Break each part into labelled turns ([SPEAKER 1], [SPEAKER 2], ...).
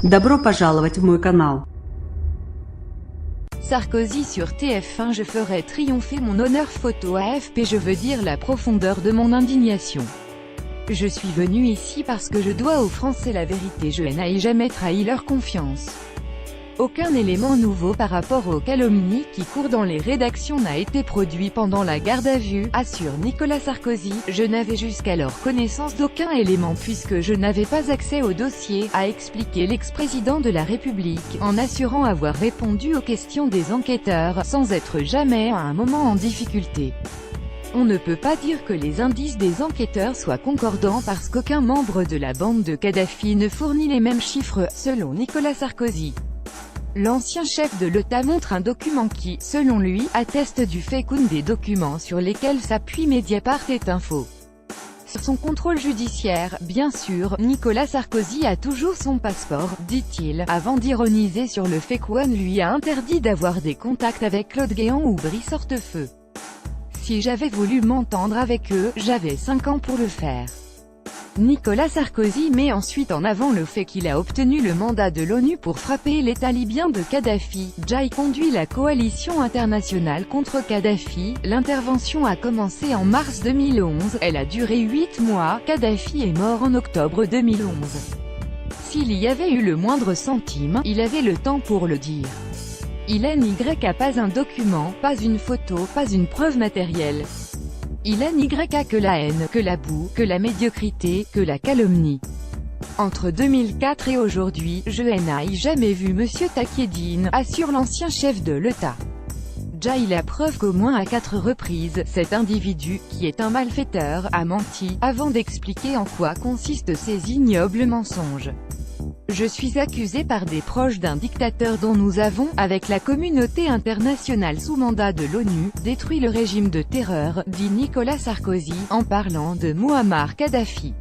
[SPEAKER 1] Добро пожаловать в мой канал.
[SPEAKER 2] Sarkozy sur TF1. Je ferai triompher mon honneur. Photo AFP. Je veux dire la profondeur de mon indignation. Je suis venu ici parce que je dois aux Français la vérité. Je n'ai jamais trahi leur confiance. Aucun élément nouveau par rapport aux calomnies qui courent dans les rédactions n'a été produit pendant la garde à vue, assure Nicolas Sarkozy. Je n'avais jusqu'alors connaissance d'aucun élément puisque je n'avais pas accès au dossier, a expliqué l'ex-président de la République, en assurant avoir répondu aux questions des enquêteurs, sans être jamais à un moment en difficulté. On ne peut pas dire que les indices des enquêteurs soient concordants parce qu'aucun membre de la bande de Kadhafi ne fournit les mêmes chiffres, selon Nicolas Sarkozy. L'ancien chef de l'État montre un document qui, selon lui, atteste du fait qu'un des documents sur lesquels s'appuie Mediapart est un faux. Sur son contrôle judiciaire, bien sûr, Nicolas Sarkozy a toujours son passeport, dit-il, avant d'ironiser sur le fait qu'Ouan lui a interdit d'avoir des contacts avec Claude Guéant ou Brice Hortefeux. Si j'avais voulu m'entendre avec eux, j'avais 5 ans pour le faire. Nicolas Sarkozy met ensuite en avant le fait qu'il a obtenu le mandat de l'ONU pour frapper l'État libyen de Kadhafi. Jai conduit la coalition internationale contre Kadhafi. L'intervention a commencé en mars 2011, elle a duré 8 mois, Kadhafi est mort en octobre 2011. S'il y avait eu le moindre centime, il avait le temps pour le dire. Il n'y a pas un document, pas une photo, pas une preuve matérielle. Il n'y a que la haine, que la boue, que la médiocrité, que la calomnie. Entre 2004 et aujourd'hui, je n'ai jamais vu Monsieur Takieddine, assure l'ancien chef de l'État. Jai la preuve qu'au moins à 4 reprises, cet individu, qui est un malfaiteur, a menti, avant d'expliquer en quoi consistent ces ignobles mensonges. Je suis accusé par des proches d'un dictateur dont nous avons, avec la communauté internationale sous mandat de l'ONU, détruit le régime de terreur, dit Nicolas Sarkozy, en parlant de Mouammar Kadhafi.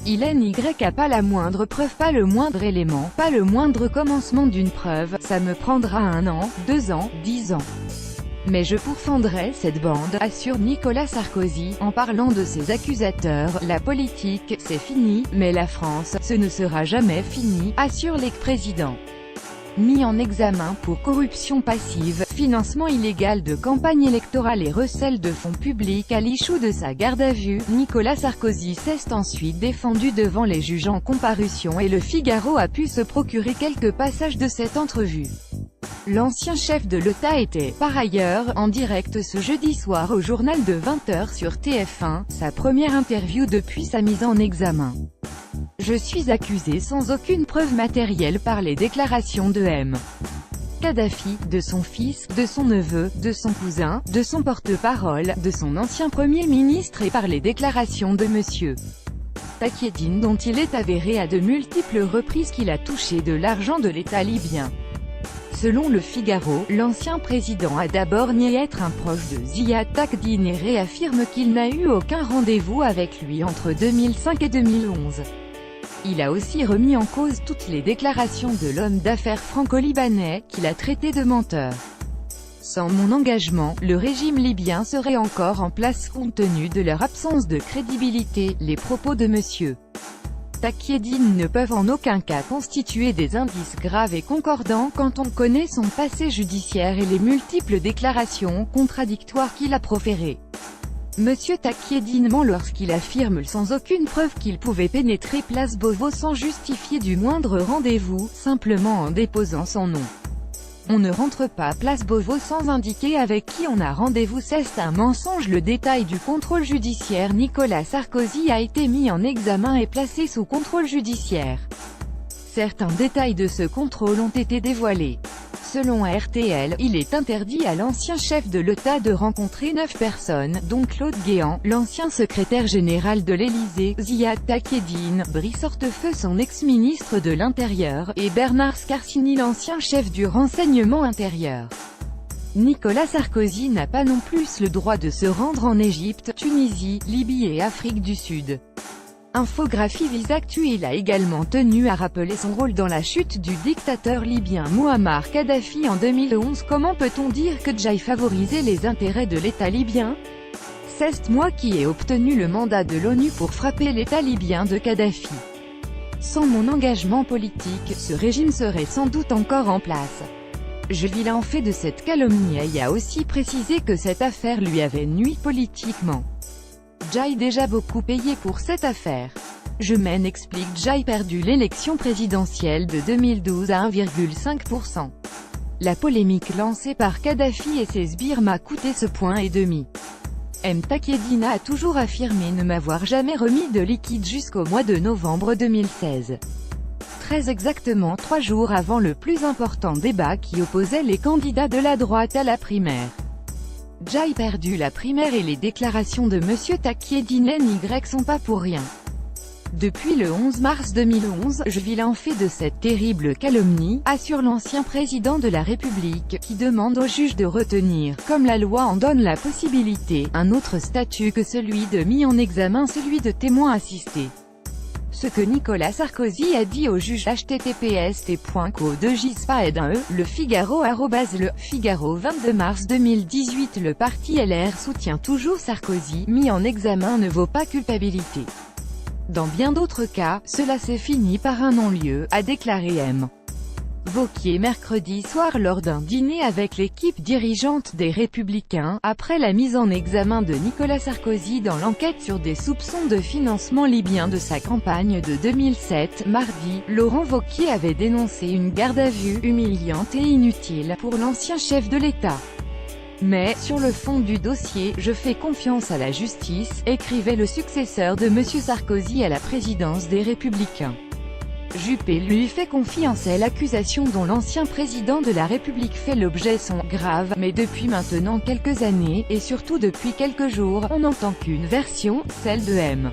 [SPEAKER 2] Il n'y a pas la moindre preuve, pas le moindre élément, pas le moindre commencement d'une preuve, ça me prendra 1 an, 2 ans, 10 ans. Mais je pourfendrai cette bande, assure Nicolas Sarkozy, en parlant de ses accusateurs. La politique, c'est fini, mais la France, ce ne sera jamais fini, assure l'ex-président. Mis en examen pour corruption passive, financement illégal de campagne électorale et recel de fonds publics à l'issue de sa garde à vue, Nicolas Sarkozy s'est ensuite défendu devant les juges en comparution et Le Figaro a pu se procurer quelques passages de cette entrevue. L'ancien chef de l'État était, par ailleurs, en direct ce jeudi soir au journal de 20h sur TF1, sa première interview depuis sa mise en examen. Je suis accusé sans aucune preuve matérielle par les déclarations de M. Kadhafi, de son fils, de son neveu, de son cousin, de son porte-parole, de son ancien Premier ministre et par les déclarations de M. Takieddine dont il est avéré à de multiples reprises qu'il a touché de l'argent de l'État libyen. Selon Le Figaro, l'ancien président a d'abord nié être un proche de Ziad Takieddine et réaffirme qu'il n'a eu aucun rendez-vous avec lui entre 2005 et 2011. Il a aussi remis en cause toutes les déclarations de l'homme d'affaires franco-libanais, qu'il a traité de menteur. Sans mon engagement, le régime libyen serait encore en place compte tenu de leur absence de crédibilité. Les propos de M. Takieddine ne peuvent en aucun cas constituer des indices graves et concordants quand on connaît son passé judiciaire et les multiples déclarations contradictoires qu'il a proférées. Monsieur Takieddine ment lorsqu'il affirme sans aucune preuve qu'il pouvait pénétrer Place Beauvau sans justifier du moindre rendez-vous, simplement en déposant son nom. On ne rentre pas Place Beauvau sans indiquer avec qui on a rendez-vous, c'est un mensonge. Le détail du contrôle judiciaire. Nicolas Sarkozy a été mis en examen et placé sous contrôle judiciaire. Certains détails de ce contrôle ont été dévoilés. Selon RTL, il est interdit à l'ancien chef de l'État de rencontrer 9 personnes, dont Claude Guéant, l'ancien secrétaire général de l'Élysée, Ziad Takieddine, Brice Hortefeux son ex-ministre de l'Intérieur, et Bernard Scarsini l'ancien chef du renseignement intérieur. Nicolas Sarkozy n'a pas non plus le droit de se rendre en Égypte, Tunisie, Libye et Afrique du Sud. Infographie Visactu. Il a également tenu à rappeler son rôle dans la chute du dictateur libyen Mouammar Kadhafi en 2011. Comment peut-on dire que Jai favorisait les intérêts de l'État libyen? C'est moi qui ai obtenu le mandat de l'ONU pour frapper l'État libyen de Kadhafi. Sans mon engagement politique, ce régime serait sans doute encore en place. Jai en fait de cette calomnie et a aussi précisé que cette affaire lui avait nui politiquement. Jai déjà beaucoup payé pour cette affaire. Je mène explique Jai perdu l'élection présidentielle de 2012 à 1,5%. La polémique lancée par Kadhafi et ses sbires m'a coûté ce point et demi. M. Takieddine a toujours affirmé ne m'avoir jamais remis de liquide jusqu'au mois de novembre 2016. Très exactement 3 jours avant le plus important débat qui opposait les candidats de la droite à la primaire. Jai perdu la primaire et les déclarations de M. Takieddine Y sont pas pour rien. Depuis le 11 mars 2011, Jai en fait de cette terrible calomnie, assure l'ancien président de la République, qui demande au juge de retenir, comme la loi en donne la possibilité, un autre statut que celui de mis en examen, celui de témoin assisté. Ce que Nicolas Sarkozy a dit au juge https://t.co2gispa.e, Le Figaro @Le Figaro 22 mars 2018. Le parti LR soutient toujours Sarkozy, mis en examen ne vaut pas culpabilité. Dans bien d'autres cas, cela s'est fini par un non-lieu, a déclaré M. Wauquiez mercredi soir lors d'un dîner avec l'équipe dirigeante des Républicains, après la mise en examen de Nicolas Sarkozy dans l'enquête sur des soupçons de financement libyen de sa campagne de 2007. Mardi, Laurent Wauquiez avait dénoncé une garde à vue humiliante et inutile pour l'ancien chef de l'État. Mais, sur le fond du dossier, je fais confiance à la justice, écrivait le successeur de M. Sarkozy à la présidence des Républicains. Juppé lui fait confiance et l'accusation dont l'ancien président de la République fait l'objet sont graves, mais depuis maintenant quelques années, et surtout depuis quelques jours, on n'entend qu'une version, celle de M.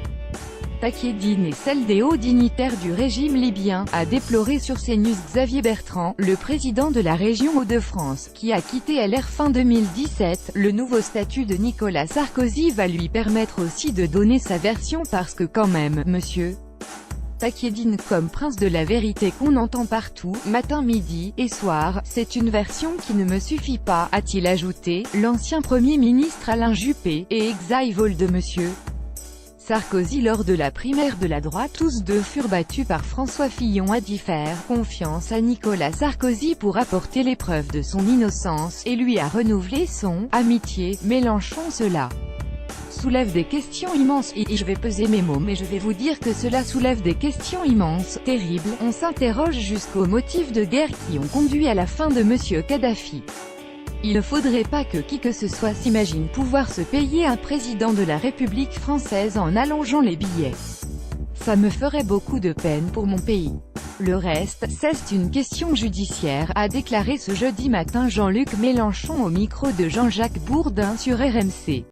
[SPEAKER 2] Takieddine et celle des hauts dignitaires du régime libyen, a déploré sur CNews Xavier Bertrand, le président de la région Hauts-de-France, qui a quitté LR fin 2017. Le nouveau statut de Nicolas Sarkozy va lui permettre aussi de donner sa version parce que quand même, monsieur Takieddine comme prince de la vérité qu'on entend partout, matin, midi et soir, c'est une version qui ne me suffit pas, a-t-il ajouté. L'ancien Premier ministre Alain Juppé, et ex-aïeul de monsieur Sarkozy lors de la primaire de la droite, tous deux furent battus par François Fillon, a dit faire confiance à Nicolas Sarkozy pour apporter les preuves de son innocence, et lui a renouvelé son amitié. Mélenchon cela soulève des questions immenses, et je vais peser mes mots mais je vais vous dire que cela soulève des questions immenses, terribles. On s'interroge jusqu'aux motifs de guerre qui ont conduit à la fin de M. Kadhafi. Il ne faudrait pas que qui que ce soit s'imagine pouvoir se payer un président de la République française en allongeant les billets. Ça me ferait beaucoup de peine pour mon pays. Le reste, c'est une question judiciaire, a déclaré ce jeudi matin Jean-Luc Mélenchon au micro de Jean-Jacques Bourdin sur RMC.